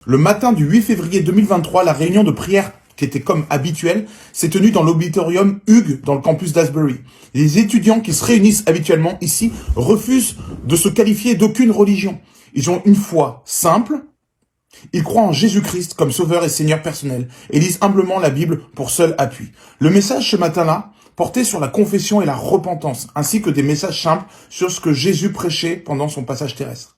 Le matin du 8 février 2023, la réunion de prière, qui était comme habituelle, s'est tenue dans l'auditorium Hugues, dans le campus d'Asbury. Les étudiants qui se réunissent habituellement ici refusent de se qualifier d'aucune religion. Ils ont une foi simple, ils croient en Jésus-Christ comme sauveur et seigneur personnel et lisent humblement la Bible pour seul appui. Le message ce matin-là portait sur la confession et la repentance, ainsi que des messages simples sur ce que Jésus prêchait pendant son passage terrestre.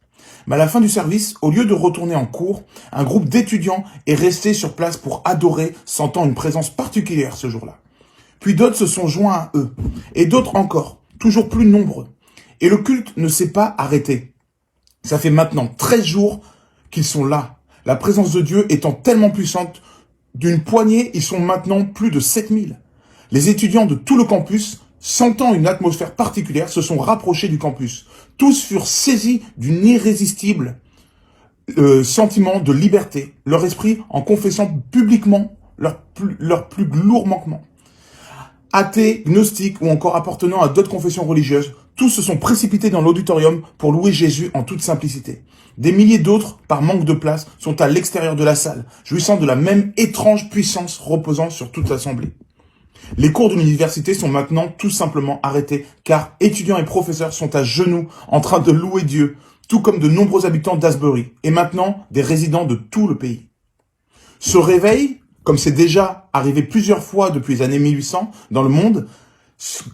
Mais à la fin du service, au lieu de retourner en cours, un groupe d'étudiants est resté sur place pour adorer, sentant une présence particulière ce jour-là. Puis d'autres se sont joints à eux, et d'autres encore, toujours plus nombreux. Et le culte ne s'est pas arrêté. Ça fait maintenant 13 jours qu'ils sont là. La présence de Dieu étant tellement puissante, d'une poignée, ils sont maintenant plus de 7000. Les étudiants de tout le campus, sentant une atmosphère particulière, se sont rapprochés du campus. Tous furent saisis d'une irrésistible sentiment de liberté, leur esprit en confessant publiquement leur plus lourd manquement. Athées, gnostiques ou encore appartenant à d'autres confessions religieuses, tous se sont précipités dans l'auditorium pour louer Jésus en toute simplicité. Des milliers d'autres, par manque de place, sont à l'extérieur de la salle, jouissant de la même étrange puissance reposant sur toute l'assemblée. Les cours de l'université sont maintenant tout simplement arrêtés, car étudiants et professeurs sont à genoux en train de louer Dieu, tout comme de nombreux habitants d'Asbury, et maintenant des résidents de tout le pays. Ce réveil, comme c'est déjà arrivé plusieurs fois depuis les années 1800 dans le monde,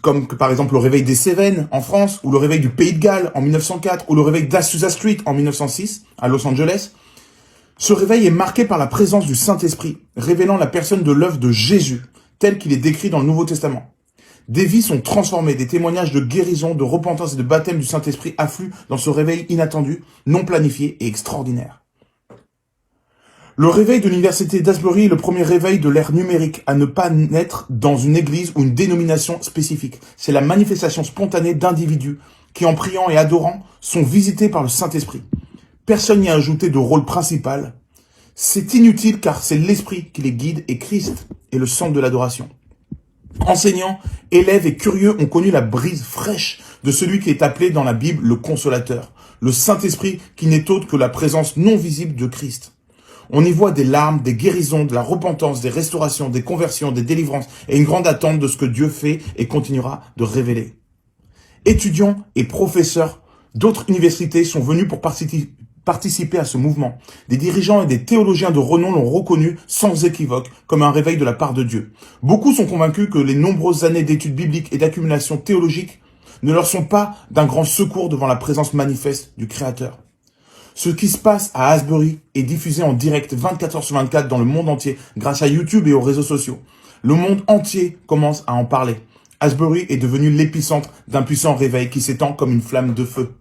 comme par exemple le réveil des Cévennes en France, ou le réveil du Pays de Galles en 1904, ou le réveil d'Azusa Street en 1906 à Los Angeles, ce réveil est marqué par la présence du Saint-Esprit, révélant la personne de l'œuvre de Jésus, tel qu'il est décrit dans le Nouveau Testament. Des vies sont transformées, des témoignages de guérison, de repentance et de baptême du Saint-Esprit affluent dans ce réveil inattendu, non planifié et extraordinaire. Le réveil de l'université d'Asbury est le premier réveil de l'ère numérique à ne pas naître dans une église ou une dénomination spécifique. C'est la manifestation spontanée d'individus qui, en priant et adorant, sont visités par le Saint-Esprit. Personne n'y a ajouté de rôle principal. C'est inutile car c'est l'Esprit qui les guide et Christ est le centre de l'adoration. Enseignants, élèves et curieux ont connu la brise fraîche de celui qui est appelé dans la Bible le Consolateur, le Saint-Esprit qui n'est autre que la présence non visible de Christ. On y voit des larmes, des guérisons, de la repentance, des restaurations, des conversions, des délivrances et une grande attente de ce que Dieu fait et continuera de révéler. Étudiants et professeurs d'autres universités sont venus pour participer à ce mouvement. Des dirigeants et des théologiens de renom l'ont reconnu sans équivoque comme un réveil de la part de Dieu. Beaucoup sont convaincus que les nombreuses années d'études bibliques et d'accumulation théologique ne leur sont pas d'un grand secours devant la présence manifeste du Créateur. Ce qui se passe à Asbury est diffusé en direct 24 heures sur 24 dans le monde entier grâce à YouTube et aux réseaux sociaux. Le monde entier commence à en parler. Asbury est devenu l'épicentre d'un puissant réveil qui s'étend comme une flamme de feu.